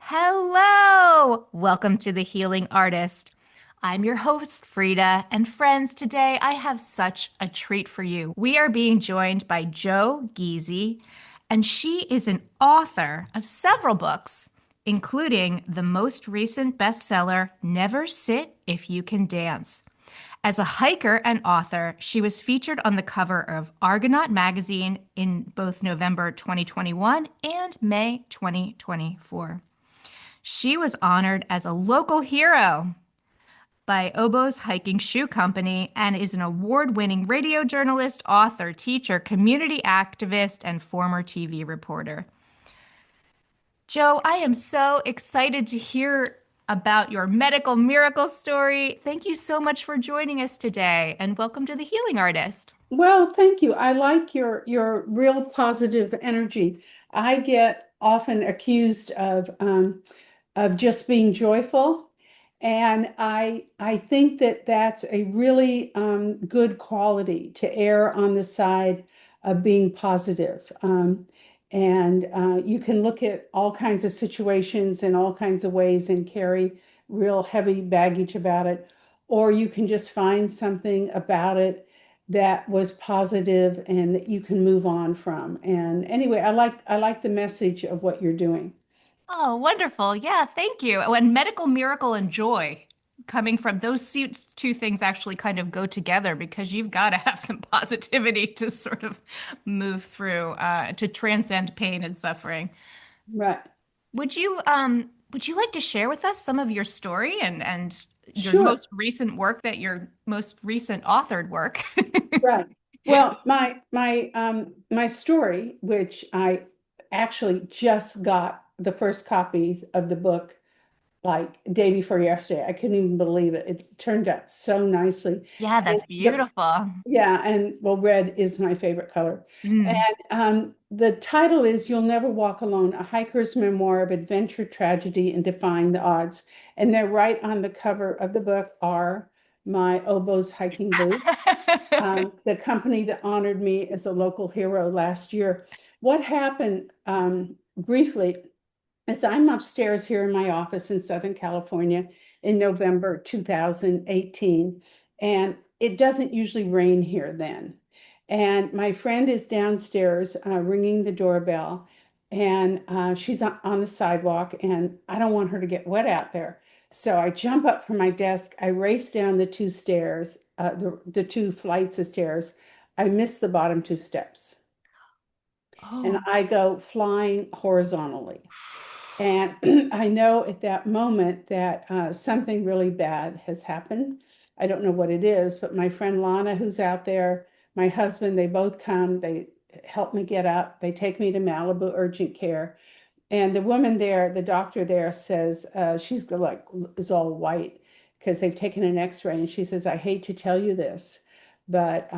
Hello! Welcome to The Healing Artist. I'm your host, Frida, and friends, today I have such a treat for you. We are being joined by Jo Giese, and she is an author of several books, including the most recent bestseller, Never Sit If You Can Dance. As a hiker and author, she was featured on the cover of Argonaut magazine in both November 2021 and May 2024. She was honored as a local hero by Oboe's Hiking Shoe Company and is an award-winning radio journalist, author, teacher, community activist, and former TV reporter. Jo, I am so excited to hear about your medical miracle story. Thank you so much for joining us today, and welcome to The Healing Artist. Well, thank you. I like your real positive energy. I get often accused of just being joyful, and I think that that's a really good quality to err on the side of being positive. And you can look at all kinds of situations in all kinds of ways and carry real heavy baggage about it, or you can just find something about it that was positive and that you can move on from. And anyway, I like the message of what you're doing. Oh, wonderful. Yeah, thank you. Oh, and medical miracle and joy coming from those two things actually kind of go together because you've got to have some positivity to sort of move through, to transcend pain and suffering. Right. Would you like to share with us some of your story and your Sure. most recent work that your most recent authored work? Right. Well, my story, which I actually just got the first copies of the book like day before yesterday. I couldn't even believe it. It turned out so nicely. Yeah, And that's beautiful. yeah, and well, red is my favorite color. Mm. And the title is You'll Never Walk Alone, a hiker's memoir of adventure, tragedy, and defying the odds. And they're right on the cover of the book are my Oboe's hiking boots, the company that honored me as a local hero last year. What happened briefly is I'm upstairs here in my office in Southern California in November 2018, and it doesn't usually rain here then. And my friend is downstairs ringing the doorbell, and she's on the sidewalk, and I don't want her to get wet out there. So I jump up from my desk. I race down the two stairs, the two flights of stairs. I miss the bottom two steps, and Oh. I go flying horizontally. And I know at that moment that something really bad has happened. I don't know what it is, but my friend Lana, who's out there, my husband, they both come, they help me get up, they take me to Malibu urgent care. And the woman there, the doctor there says, she's like, is all white because they've taken an x-ray. And she says, I hate to tell you this, but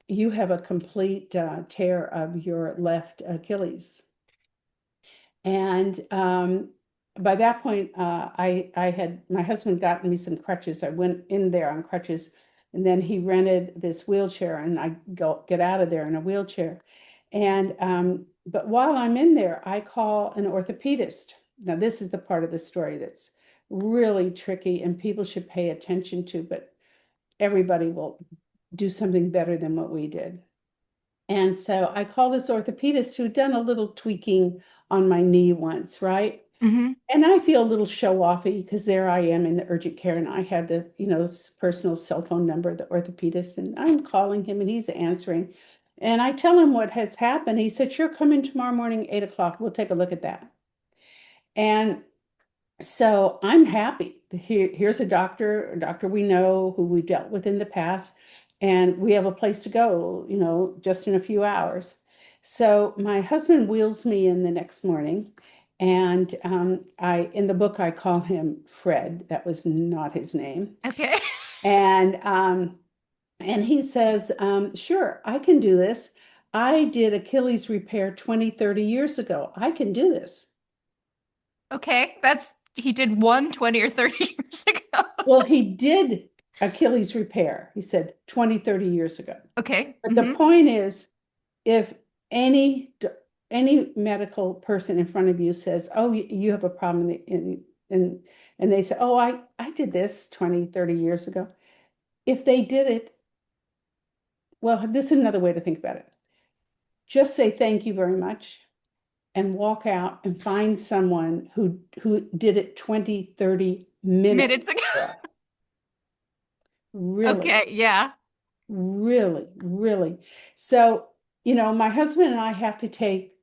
you have a complete tear of your left Achilles. And by that point, I had my husband gotten me some crutches. I went in there on crutches, and then he rented this wheelchair, and I get out of there in a wheelchair. And but while I'm in there, I call an orthopedist. Now, this is the part of the story that's really tricky, and people should pay attention to, but everybody will do something better than what we did. And so I called this orthopedist who'd done a little tweaking on my knee once, right? Hmm. And I feel a little show-offy because there I am in the urgent care, and I had the, personal cell phone number of the orthopedist, and I'm calling him and he's answering. And I tell him what has happened. He said, sure, come in tomorrow morning, 8 o'clock. We'll take a look at that. And so I'm happy. Here's a doctor we know who we dealt with in the past, and we have a place to go, just in a few hours. So my husband wheels me in the next morning, and in the book, I call him Fred. That was not his name. Okay. And and he says, sure, I can do this. I did Achilles repair 20, 30 years ago. I can do this. Okay, he did one 20 or 30 years ago. Well, he did Achilles repair, he said 20, 30 years ago. Okay. But the point is, if any any medical person in front of you says, "Oh, you have a problem," and they say, "Oh, I did this 20, 30 years ago." If they did it, well, this is another way to think about it. Just say thank you very much and walk out and find someone who did it 20, 30 Minutes minutes ago. ago. Really. Okay, yeah. Really, really. So, my husband and I have to take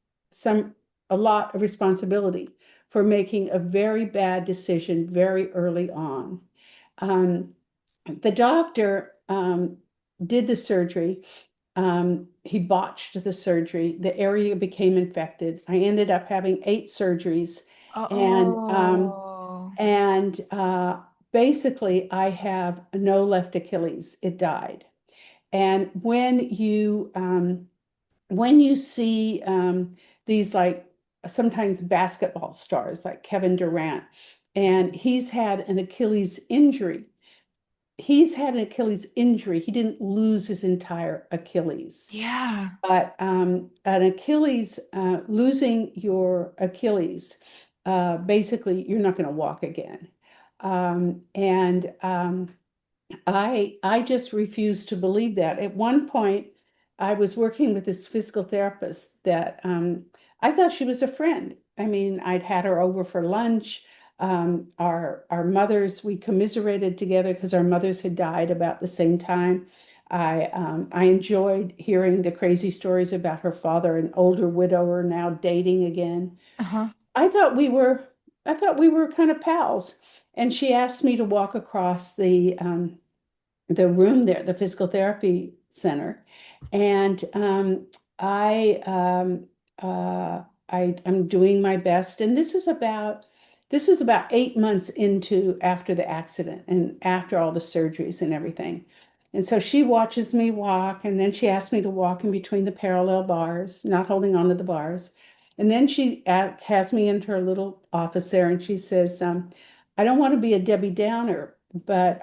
a lot of responsibility for making a very bad decision very early on. Um, the doctor did the surgery. He botched the surgery. The area became infected. I ended up having 8 surgeries, and Oh. and basically, I have no left Achilles. It died. And when you see these like sometimes basketball stars like Kevin Durant, and he's had an Achilles injury. He's had an Achilles injury. He didn't lose his entire Achilles. Yeah. But an Achilles, losing your Achilles, basically, you're not going to walk again. And I just refuse to believe that. At one point, I was working with this physical therapist that I thought she was a friend. I mean, I'd had her over for lunch. Our mothers, we commiserated together because our mothers had died about the same time. I enjoyed hearing the crazy stories about her father, an older widower now dating again. Uh-huh. I thought we were I thought we were kind of pals. And she asked me to walk across the room there, the physical therapy center, and I I'm doing my best. And this is about 8 months into after the accident and after all the surgeries and everything. And so she watches me walk, and then she asks me to walk in between the parallel bars, not holding on to the bars. And then she has me into her little office there, and she says, I don't want to be a Debbie Downer, but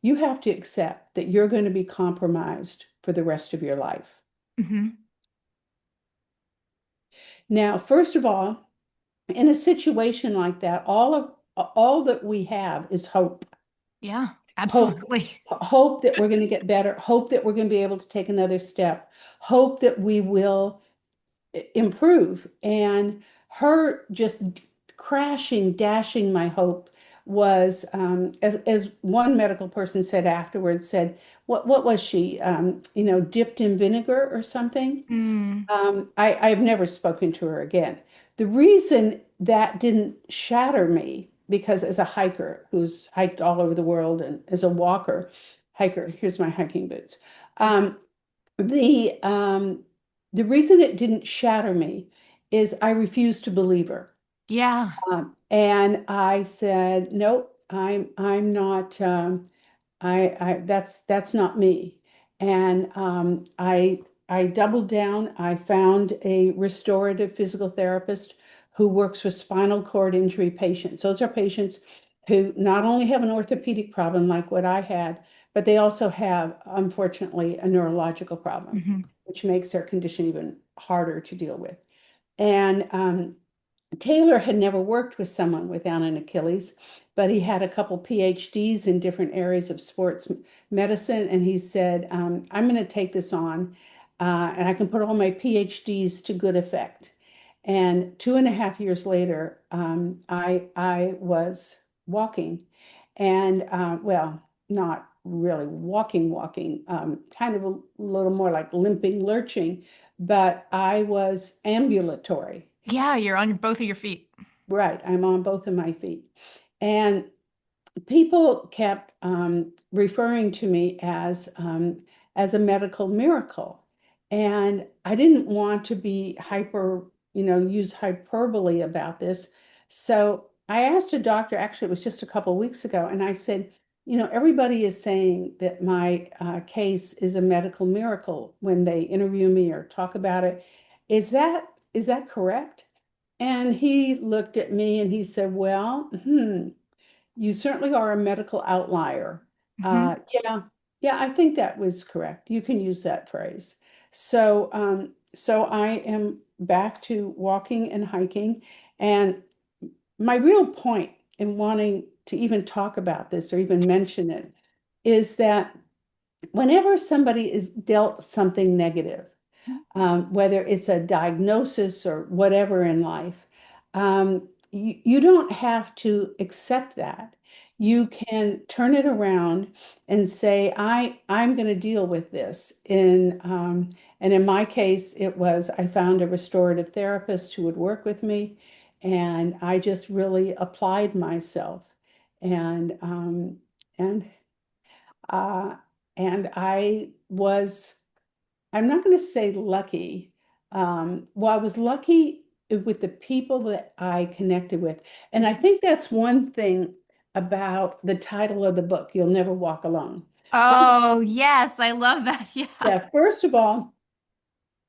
you have to accept that you're going to be compromised for the rest of your life. Hmm. Now, first of all, in a situation like that, all that we have is hope. Yeah, Hope. absolutely. Hope that we're going to get better. Hope that we're going to be able to take another step. Hope that we will improve. And her just crashing, dashing my hope was, as one medical person said afterwards, said, what was she, dipped in vinegar or something? Mm. I've never spoken to her again. The reason that didn't shatter me, because as a hiker who's hiked all over the world and as a walker, hiker, here's my hiking boots. Um, the um, the reason it didn't shatter me is I refused to believe her. Yeah. And I said, nope, I'm not. That's not me. And I doubled down. I found a restorative physical therapist who works with spinal cord injury patients. Those are patients who not only have an orthopedic problem like what I had, but they also have, unfortunately, a neurological problem, Hmm. which makes their condition even harder to deal with. And Taylor had never worked with someone without an Achilles, but he had a couple PhDs in different areas of sports medicine. And he said, I'm going to take this on, and I can put all my PhDs to good effect. And 2.5 years later, I was walking, and well, not really walking, kind of a little more like limping, lurching, but I was ambulatory. Yeah, you're on both of your feet. Right, I'm on both of my feet. And people kept referring to me as a medical miracle. And I didn't want to be use hyperbole about this. So I asked a doctor, actually, it was just a couple of weeks ago, and I said, everybody is saying that my case is a medical miracle when they interview me or talk about it. Is that is that correct? And he looked at me and he said, "Well, you certainly are a medical outlier." Hmm. Yeah, yeah, I think that was correct. You can use that phrase. So I am back to walking and hiking, and my real point in wanting to even talk about this or even mention it is that whenever somebody is dealt something negative, whether it's a diagnosis or whatever in life, you don't have to accept that. You can turn it around and say, I'm going to deal with this. And in my case, it was I found a restorative therapist who would work with me, and I just really applied myself. And and uh, and I was I'm not going to say lucky. Well, I was lucky with the people that I connected with. And I think that's one thing about the title of the book, You'll Never Walk Alone. First, Oh, yes, I love that. Yeah. yeah, first of all,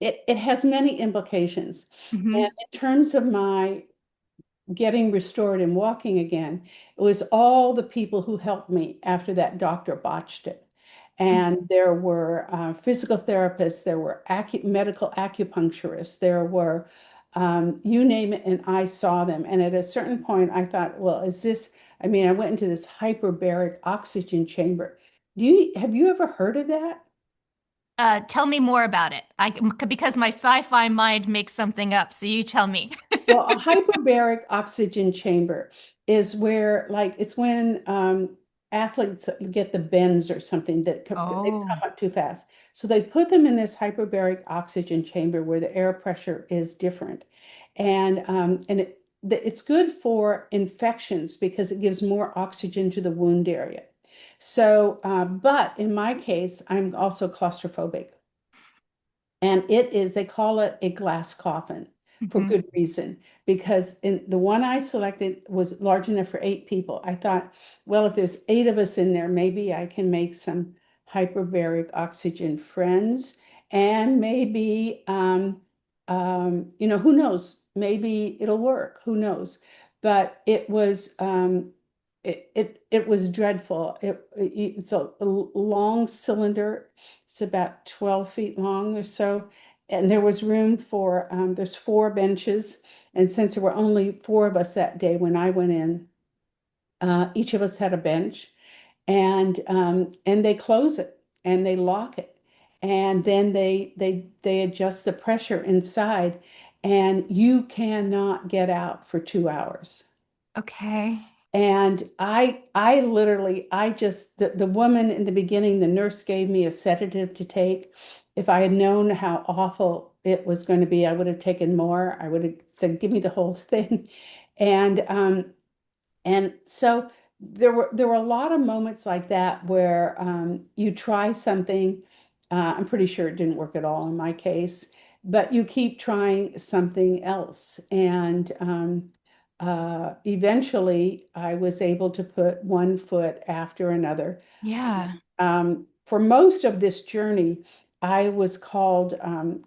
it has many implications. And Hmm. in terms of my getting restored and walking again, it was all the people who helped me after that doctor botched it. And there were physical therapists, there were medical acupuncturists, there were you name it, and I saw them. And at a certain point, I thought, well, is this? I mean, I went into this hyperbaric oxygen chamber. Have you ever heard of that? Tell me more about it. Because my sci-fi mind makes something up, so you tell me. Well, a hyperbaric oxygen chamber is where, like, it's when athletes get the bends or something that they come Oh, up too fast. So they put them in this hyperbaric oxygen chamber where the air pressure is different, and it's good for infections because it gives more oxygen to the wound area. So, but in my case, I'm also claustrophobic. And they call it a glass coffin for hmm. good reason, because the one I selected was large enough for 8 people. I thought, well, if there's 8 of us in there, maybe I can make some hyperbaric oxygen friends. And maybe, who knows? Maybe it'll work. Who knows? But it was dreadful. It's a long cylinder. It's about 12 feet long or so. And there was room for, there's 4 benches. And since there were only 4 of us that day when I went in, each of us had a bench. And they close it and they lock it. And then they adjust the pressure inside. And you cannot get out for 2 hours. Okay. And I literally, the woman in the beginning, the nurse gave me a sedative to take. If I had known how awful it was going to be, I would have taken more. I would have said, give me the whole thing. And, um, and so there were a lot of moments like that where you try something. I'm pretty sure it didn't work at all in my case, but you keep trying something else. And eventually, I was able to put one foot after another. Yeah. For most of this journey, I was called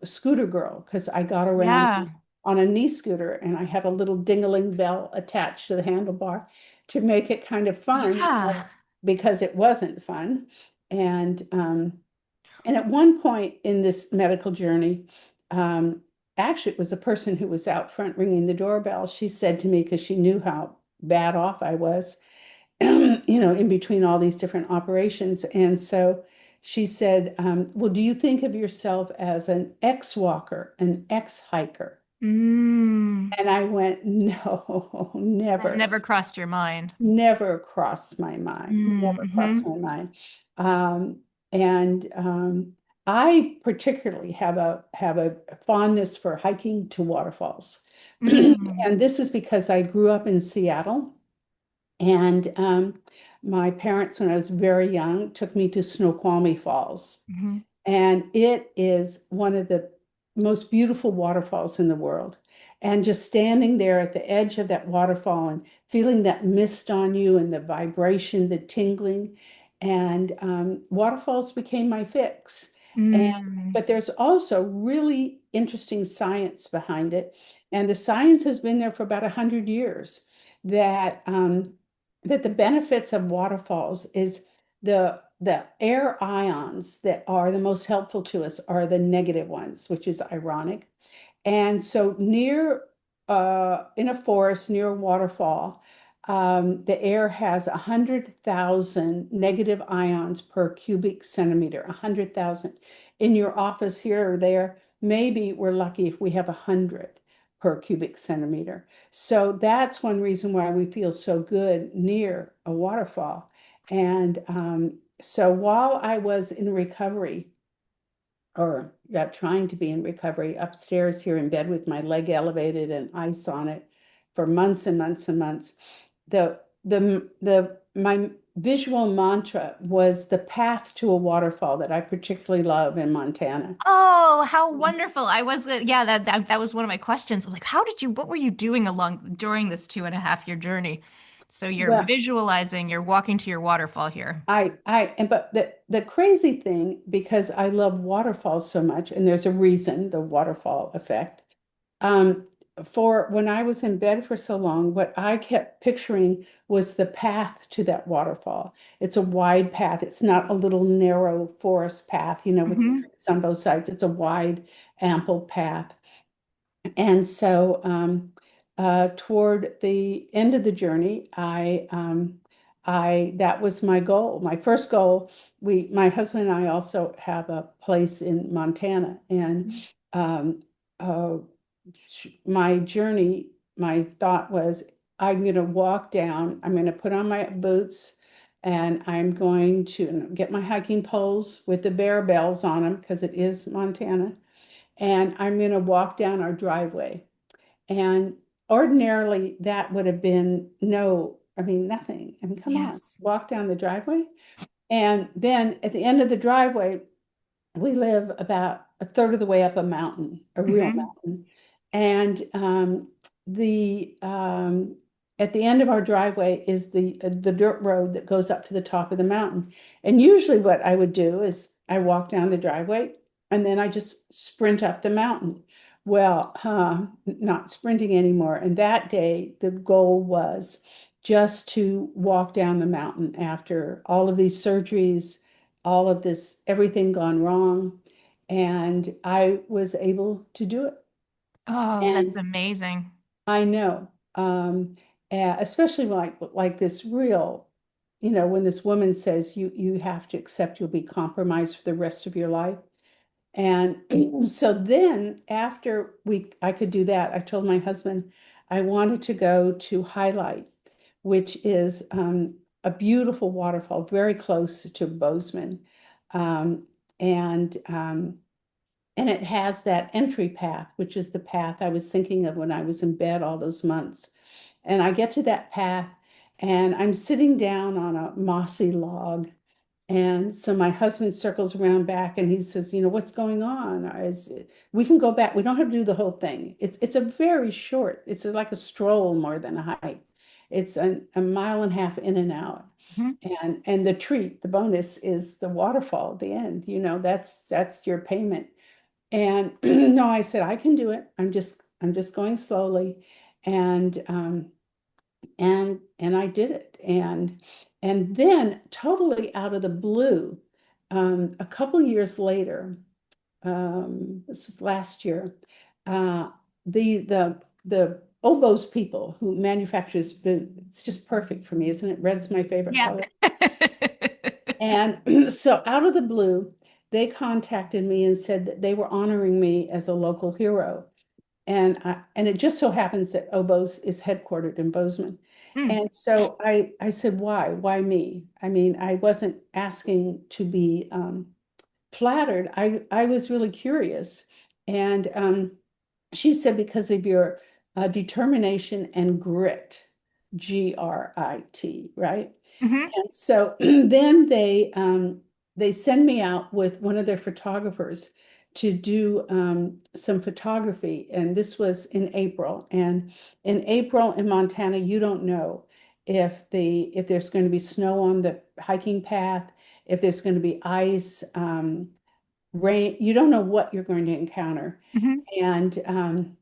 Scooter Girl because I got around Yeah. on a knee scooter and I had a little dingling bell attached to the handlebar to make it kind of fun Yeah. because it wasn't fun. And and at one point in this medical journey, um, actually, it was the person who was out front ringing the doorbell. She said to me, because she knew how bad off I was, in between all these different operations. And so she said, well, do you think of yourself as an ex-walker, an ex-hiker? Mm. And I went, no, That never. never crossed your mind. Never crossed my mind. Never crossed Mm-hmm. my mind. Um, and I particularly have a fondness for hiking to waterfalls. Mm. And this is because I grew up in Seattle, and my parents, when I was very young, took me to Snoqualmie Falls. Mm-hmm. And it is one of the most beautiful waterfalls in the world. And just standing there at the edge of that waterfall and feeling that mist on you and the vibration, the tingling, and waterfalls became my fix. And Mm. but there's also really interesting science behind it, and the science has been there for about 100 years that that the benefits of waterfalls is the air ions that are the most helpful to us are the negative ones, which is ironic. And so near in a forest near a waterfall, the air has 100,000 negative ions per cubic centimeter, 100,000. In your office here or there, maybe we're lucky if we have 100 per cubic centimeter. So that's one reason why we feel so good near a waterfall. And so while I was in recovery, or yeah, trying to be in recovery upstairs here in bed with my leg elevated and ice on it for months and months and months. My visual mantra was the path to a waterfall that I particularly love in Montana. Oh, how wonderful. I was, yeah, that was one of my questions. I'm like, what were you doing during this 2.5 year journey? So you're Well, visualizing, you're walking to your waterfall here. and but the crazy thing, because I love waterfalls so much, and there's a reason, the waterfall effect. Um, for when I was in bed for so long, what I kept picturing was the path to that waterfall. It's a wide path. It's not a little narrow forest path, with Hmm. trees on both sides. It's a wide, ample path. And so toward the end of the journey, that was my goal. My first goal, my husband and I also have a place in Montana, and um, uh, my journey, my thought was, I'm going to walk down, I'm going to put on my boots, and I'm going to get my hiking poles with the bear bells on them because it is Montana, and I'm going to walk down our driveway. And ordinarily, that would have been no, I mean, nothing. I mean, come on, Yes. walk down the driveway. And then at the end of the driveway, we live about a third of the way up a mountain, a real Hmm. mountain. And the at the end of our driveway is the dirt road that goes up to the top of the mountain. And usually, what I would do is I walk down the driveway and then I just sprint up the mountain. Well, not sprinting anymore. And that day, the goal was just to walk down the mountain after all of these surgeries, all of this, everything gone wrong. And I was able to do it. Oh, that's And amazing. I know, especially like this real, when this woman says you have to accept you'll be compromised for the rest of your life. And so then after I could do that, I told my husband I wanted to go to Highlight, which is a beautiful waterfall very close to Bozeman. Um, and and it has that entry path, which is the path I was thinking of when I was in bed all those months. And I get to that path and I'm sitting down on a mossy log. And so my husband circles around back and he says, what's going on? We can go back. We don't have to do the whole thing. It's a very short, it's like a stroll more than a hike. It's a mile and a half in and out. Mhm. And the treat, the bonus is the waterfall at the end. That's your payment. And no, I said, I can do it. I'm just going slowly. And and I did it. And then totally out of the blue, a couple years later, this was last year, uh, the oboes people who manufactures food, it's just perfect for me, isn't it? Red's my favorite Yeah. color. And so out of the blue, they contacted me and said that they were honoring me as a local hero. And it just so happens that Oboz is headquartered in Bozeman. Mm. And so I said, why? Why me? I mean, I wasn't asking to be flattered. I was really curious. And she said, because of your determination and grit, Grit, right? Hmm. And so then they send me out with one of their photographers to do some photography, and this was in April. And in April in Montana, you don't know if there's going to be snow on the hiking path, if there's going to be ice, rain. You don't know what you're going to encounter. Hmm. And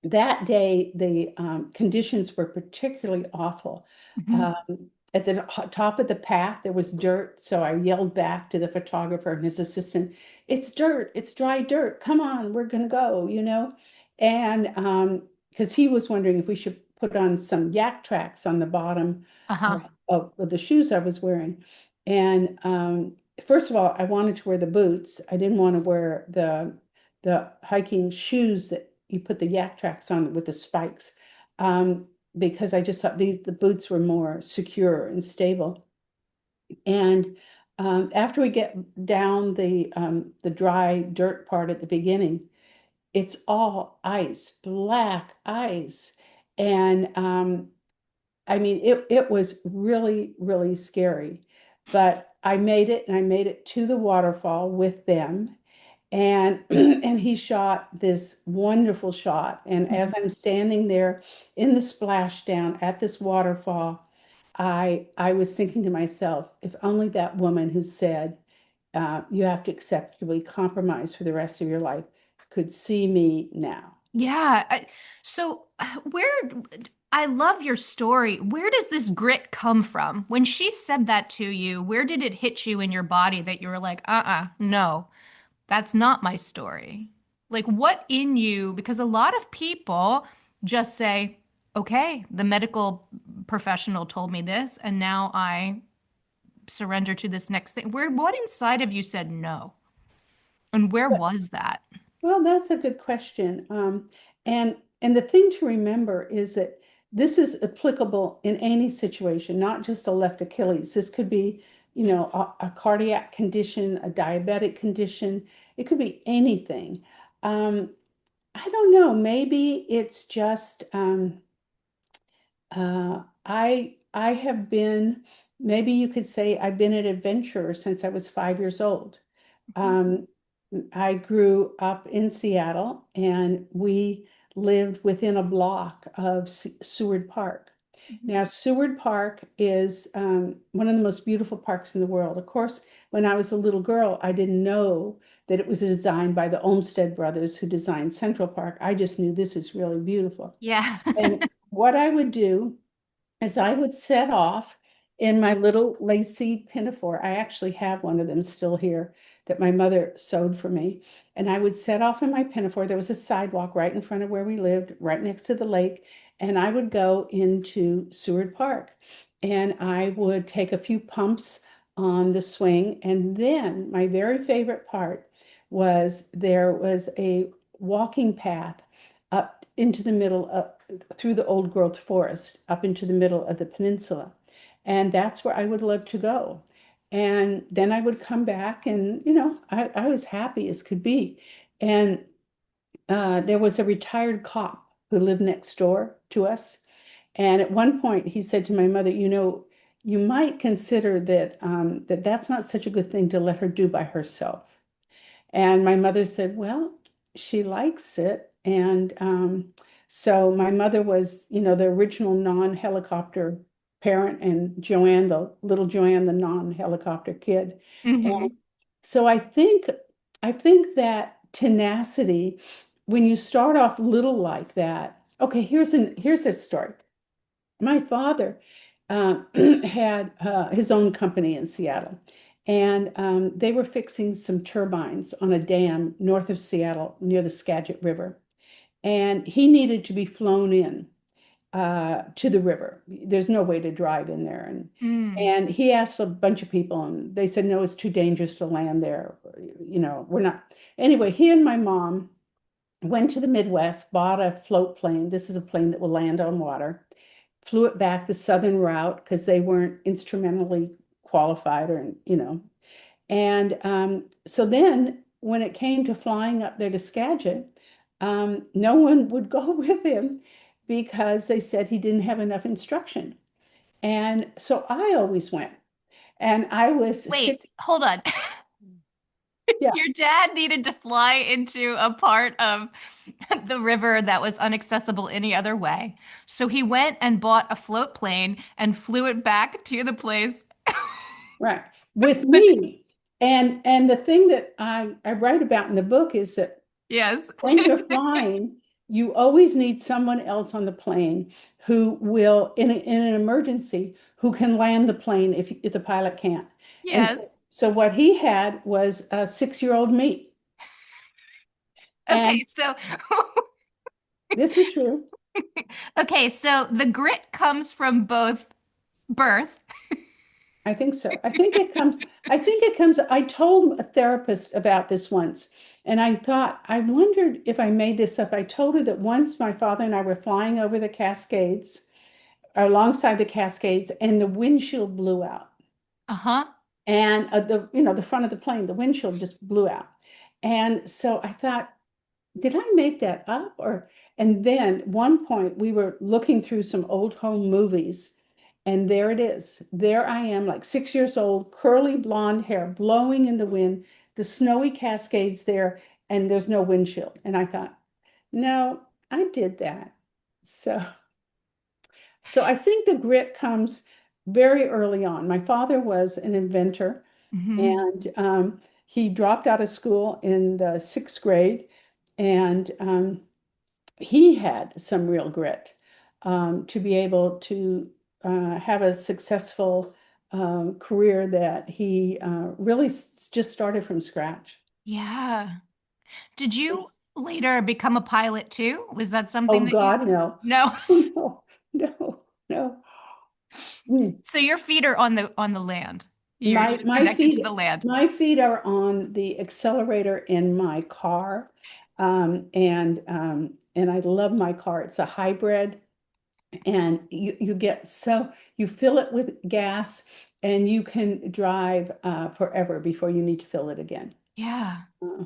that day, the conditions were particularly awful. Hmm. Um, at the top of the path, there was dirt. So I yelled back to the photographer and his assistant, "It's dirt, it's dry dirt. Come on, we're going to go, you know?" And because he was wondering if we should put on some yak tracks on the bottom Uh-huh. of the shoes I was wearing. And first of all, I wanted to wear the boots. I didn't want to wear the hiking shoes that you put the yak tracks on with the spikes, um, because I just thought the boots were more secure and stable. And after we get down the dry dirt part at the beginning, it's all ice, black ice. And I mean, it was really, really scary. But I made it, and I made it to the waterfall with them. And and he shot this wonderful shot. And as I'm standing there in the splashdown at this waterfall, I was thinking to myself, if only that woman who said you have to acceptably compromise for the rest of your life could see me now. Yeah. So, where I love your story. Where does this grit come from? When she said that to you, where did it hit you in your body that you were like, no, that's not my story? Like, what in you? Because a lot of people just say, okay, the medical professional told me this, and now I surrender to this next thing. What inside of you said no? And where was that? Well, that's a good question. And the thing to remember is that this is applicable in any situation, not just a left Achilles. This could be, a cardiac condition, a diabetic condition. It could be anything. Um, I don't know. Maybe it's just I have been. Maybe you could say I've been an adventurer since I was 5 years old. Um, I grew up in Seattle, and we lived within a block of Seward Park. Mhm. Now, Seward Park is one of the most beautiful parks in the world. Of course, when I was a little girl, I didn't know that it was designed by the Olmsted brothers who designed Central Park. I just knew this is really beautiful. Yeah. And what I would do as I would set off in my little lacy pinafore. I actually have one of them still here that my mother sewed for me. And I would set off in my pinafore. There was a sidewalk right in front of where we lived, right next to the lake. And I would go into Seward Park, and I would take a few pumps on the swing. And then my very favorite part was there was a walking path up into the middle of through the old growth forest up into the middle of the peninsula. And that's where I would love to go. And then I would come back, and, I was happy as could be. And there was a retired cop who lived next door to us. And at one point, he said to my mother, you might consider that that's not such a good thing to let her do by herself. And my mother said, well, she likes it. And so my mother was, the original non-helicopter parent, and Joanne, the little Joanne, the non-helicopter kid. And Hmm. so I think that tenacity, when you start off little like that, okay, here's a story. My father had his own company in Seattle, and they were fixing some turbines on a dam north of Seattle near the Skagit River. And he needed to be flown in to the river. There's no way to drive in there. Mm. And he asked a bunch of people, and they said, no, it's too dangerous to land there. We're not. Anyway, he and my mom went to the Midwest, bought a float plane. This is a plane that will land on water, flew it back the southern route because they weren't instrumentally qualified, or. And so then when it came to flying up there to Skagit, no one would go with him because they said he didn't have enough instruction. And so I always went. And I was Wait, six. hold on. Yeah, Your dad needed to fly into a part of the river that was inaccessible any other way. So he went and bought a float plane and flew it back to the place. right. With But me. And the thing that I write about in the book is that yes. when you're flying, you always need someone else on the plane who will, in an emergency, who can land the plane if the pilot can't. And Yes. so what he had was a 6-year-old me. Okay, And so this is true. okay, so the grit comes from both birth. I think so. I told a therapist about this once, and I wondered if I made this up. I told her that once my father and I were flying over the Cascades, or alongside the Cascades, and the windshield blew out. Uh-huh. And the front of the plane, the windshield just blew out. And so I thought, did I make that up? And then at one point we were looking through some old home movies, and there it is. There I am, like 6 years old, curly blonde hair blowing in the wind, the snowy Cascades there, and there's no windshield. And I thought, no, I did that. So so I think the grit comes very early on. My father was an inventor, Hmm. and he dropped out of school in the sixth grade, and he had some real grit to be able to have a successful career that he really just started from scratch. Yeah. Did you later become a pilot too? Was that something Oh that you God, no. No. No, no, no. Mm. So your feet are on the land. You're My connected to the feet land. my feet are on the accelerator in my car, and I love my car. It's a hybrid, and you fill it with gas, and you can drive forever before you need to fill it again. Yeah. Uh,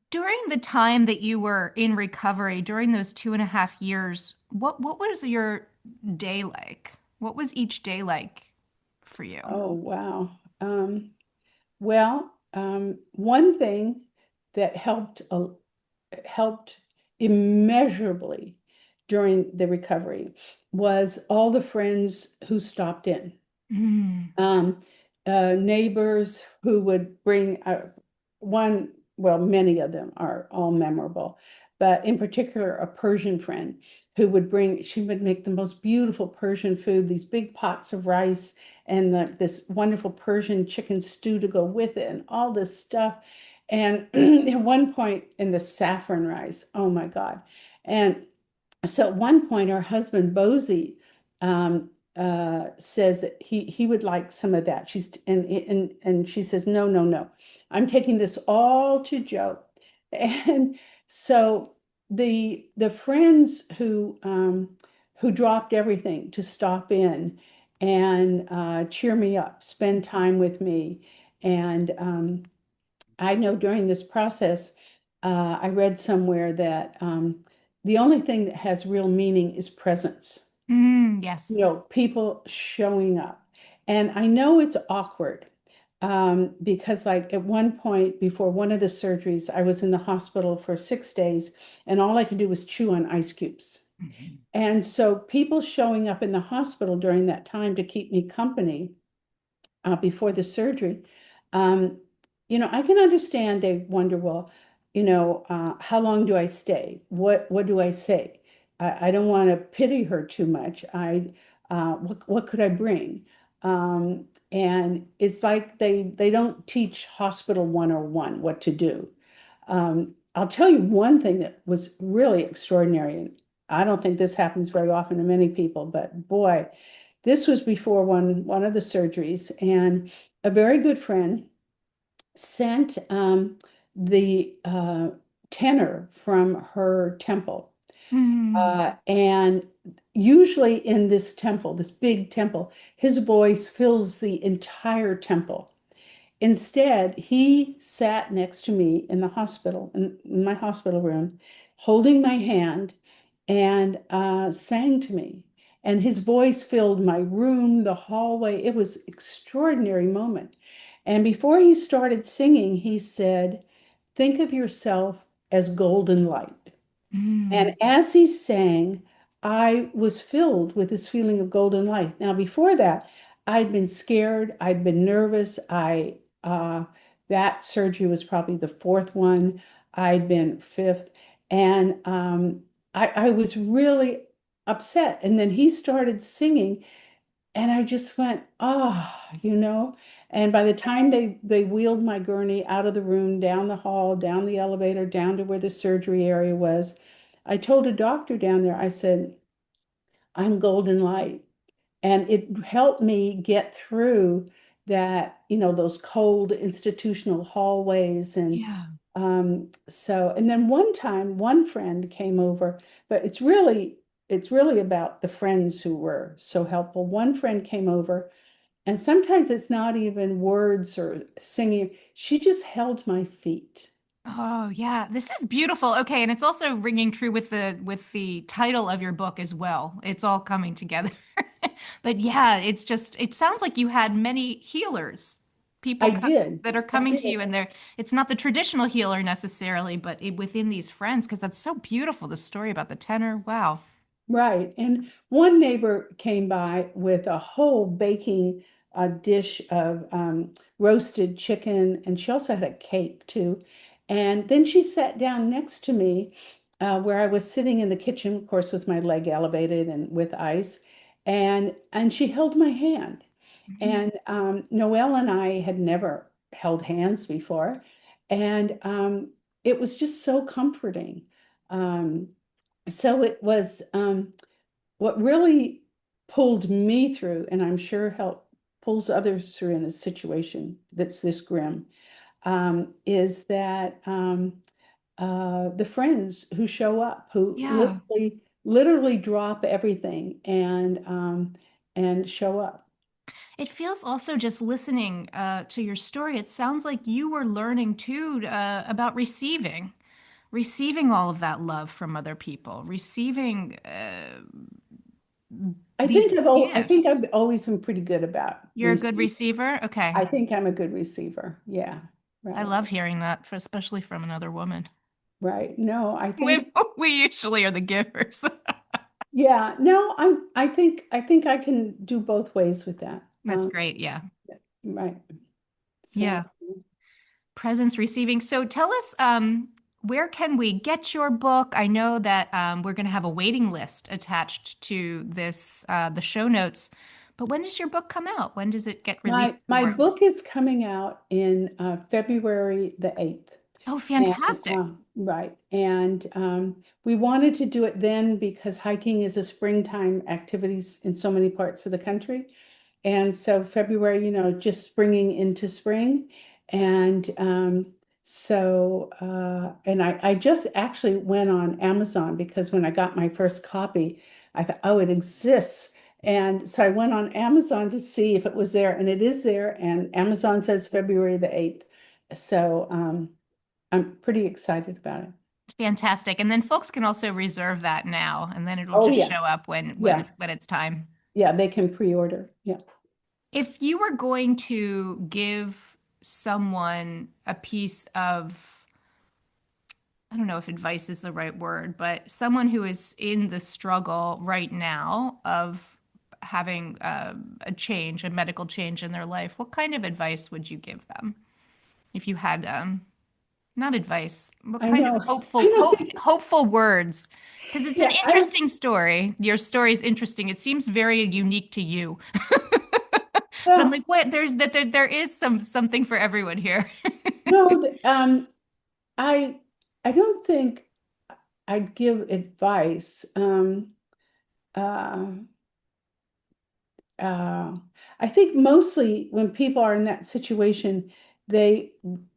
During the time that you were in recovery, during those 2.5 years, what was your day like? What was each day like for you? oh wow. One thing that helped immeasurably during the recovery was all the friends who stopped in. Mm. Um, Neighbors who would bring many of them are all memorable, but in particular, a Persian friend she would make the most beautiful Persian food, these big pots of rice and this wonderful Persian chicken stew to go with it, and all this stuff. And at one point in the saffron rice, oh my God. And so at one point, her husband Bosie says that he would like some of that. And she says, no, no, no, I'm taking this all to Joe. And so the friends who dropped everything to stop in and cheer me up, spend time with me, and I know during this process, I read somewhere that the only thing that has real meaning is presence. Mm, yes. People showing up. And I know it's awkward because, like, at one point before one of the surgeries, I was in the hospital for 6 days, and all I could do was chew on ice cubes. Mhm. And so, people showing up in the hospital during that time to keep me company before the surgery, um, I can understand they wonder, well, how long do I stay? What do I say? I don't want to pity her too much. What could I bring? And it's like they don't teach hospital 101 what to do. I'll tell you one thing that was really extraordinary, and I don't think this happens very often to many people, but boy, this was before one of the surgeries, and a very good friend sent the tenor from her temple. Mm. And usually in this temple, this big temple, his voice fills the entire temple. Instead, he sat next to me in the hospital, in my hospital room, holding my hand and sang to me. And his voice filled my room, the hallway. It was an extraordinary moment. And before he started singing, he said, think of yourself as golden light. And Mm. as he sang, I was filled with this feeling of golden light. Now, before that, I'd been scared, I'd been nervous. That surgery was probably the fourth one. I'd been fifth, and I was really upset. And then he started singing, and I just went, oh. And by the time they wheeled my gurney out of the room, down the hall, down the elevator, down to where the surgery area was, I told a doctor down there, I said, I'm golden light. And it helped me get through those cold institutional hallways. And Yeah. and then one time, one friend came over, but it's really about the friends who were so helpful. One friend came over, and sometimes it's not even words or singing. She just held my feet. Oh, yeah. This is beautiful. Okay, and it's also ringing true with the title of your book as well. It's all coming together. But yeah, it sounds like you had many healers, I people co did. that are I coming to did. you, and it's not the traditional healer necessarily, but within these friends, because that's so beautiful, the story about the tenor. Wow. Right. And one neighbor came by with a whole baking dish of roasted chicken, and she also had a cake too. And then she sat down next to me where I was sitting in the kitchen, of course, with my leg elevated and with ice. And she held my hand. Mhm. And Noelle and I had never held hands before. And it was just so comforting. Um, so it was what really pulled me through, and I'm sure help pulls others through in a situation that's this grim, is that the friends who show up, who Yeah. literally drop everything and show up. It feels also just listening to your story, it sounds like you were learning too about receiving all of that love from other people, receiving these I think gifts. I've always been pretty good about You're a good receiving. receiver? Okay. I think I'm a good receiver. Yeah, I right, love hearing that, especially from another woman. right. No, I think. We usually are the givers. Yeah, no, I think I can do both ways with that. That's great. Yeah. Right. So Yeah. Presence receiving. So tell us, where can we get your book? I know that we're going to have a waiting list attached to the show notes. But when does your book come out? When does it get released my to the my world? book is coming out in February the 8th. Oh, And fantastic. right. And we wanted to do it then because hiking is a springtime activities in so many parts of the country. And so February, just springing into spring. And and I just actually went on Amazon because when I got my first copy, I thought, oh, it exists. And so I went on Amazon to see if it was there, and it is there. And Amazon says February the 8th. So I'm pretty excited about it. Fantastic. And then folks can also reserve that now, and then it'll Oh, just yeah. show up when Yeah. it's time. Yeah. They can pre-order. Yeah. If you were going to give someone a piece of, I don't know if advice is the right word, but someone who is in the struggle right now of having a change, a medical change in their life, what kind of advice would you give them? If you had, not advice, what I kind of know. I know. hopeful words? Because it's an Yeah. interesting story. Your story is interesting. It seems very unique to you. But I'm Well, like, what? There is something for everyone here. no, I I don't think I'd give advice. Uh, uh, I think mostly when people are in that situation, they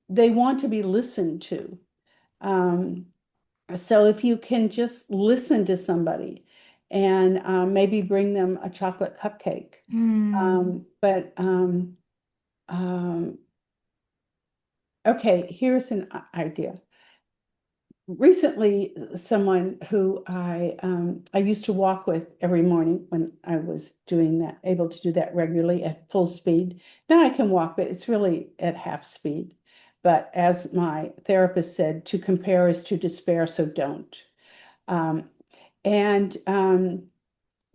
they want to be listened to. Um, so if you can just listen to somebody and maybe bring them a chocolate cupcake. Hmm. But um, okay, here's an idea. recently someone who I used to walk with every morning when I was doing that, able to do that regularly at full speed. Now I can walk, but it's really at half speed. But as my therapist said, to compare is to despair, so don't. Um, and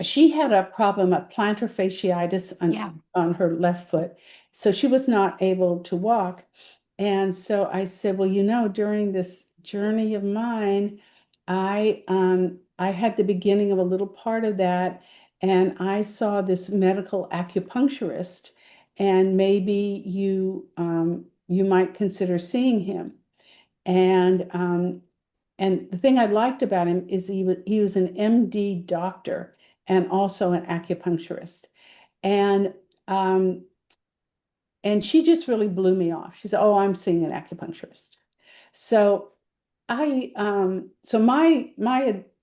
she had a problem, a plantar fasciitis Yeah. on her left foot. So she was not able to walk. And so I said, well, during this journey of mine, I had the beginning of a little part of that, and I saw this medical acupuncturist, and maybe you might consider seeing him. And the thing I liked about him is he was an MD doctor and also an acupuncturist. And um, and she just really blew me off. She said, "Oh, I'm seeing an acupuncturist." So my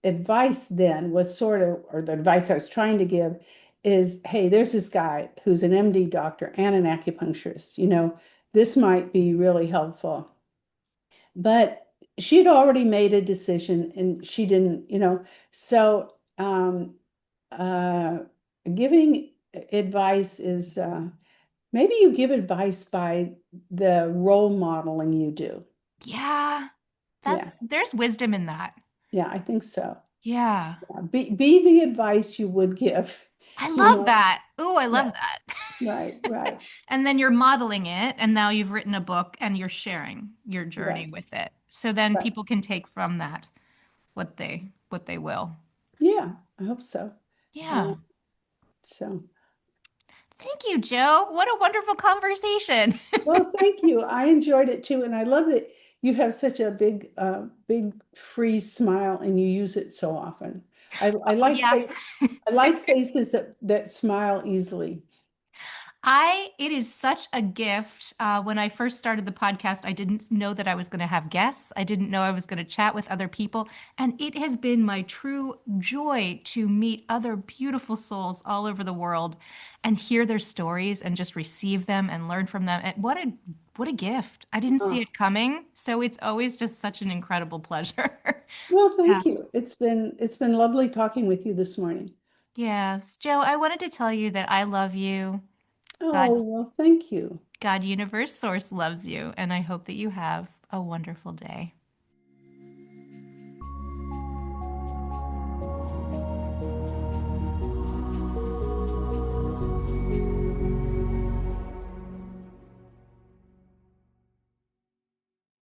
advice then was sort of, or the advice I was trying to give is, hey, there's this guy who's an MD doctor and an acupuncturist. This might be really helpful. But she'd already made a decision and she didn't, so uh, giving advice is maybe you give advice by the role modeling you do. Yeah. Yeah, There's wisdom in that. yeah, I think so. Yeah. Yeah. Be the advice you would give, I you love know. that. Ooh, I Yeah, love that. right, right, And then you're modeling it, and now you've written a book and you're sharing your journey right, with it. So then right. people can take from that what they will. Yeah, I hope so. Uh, Yeah. so. Thank you, Joe. What a wonderful conversation. Well, thank you. I enjoyed it too, and I love that you have such a big free smile, and you use it so often. I like Yeah. I like faces that smile easily. It is such a gift. When I first started the podcast, I didn't know that I was going to have guests. I didn't know I was going to chat with other people. And it has been my true joy to meet other beautiful souls all over the world and hear their stories and just receive them and learn from them. And what a gift. I didn't see Oh, it coming. So it's always just such an incredible pleasure. well, Yeah. thank you. It's been lovely talking with you this morning. Yes. Joe, I wanted to tell you that I love you. Oh, God well, thank you. God, Universe Source loves you, and I hope that you have a wonderful day.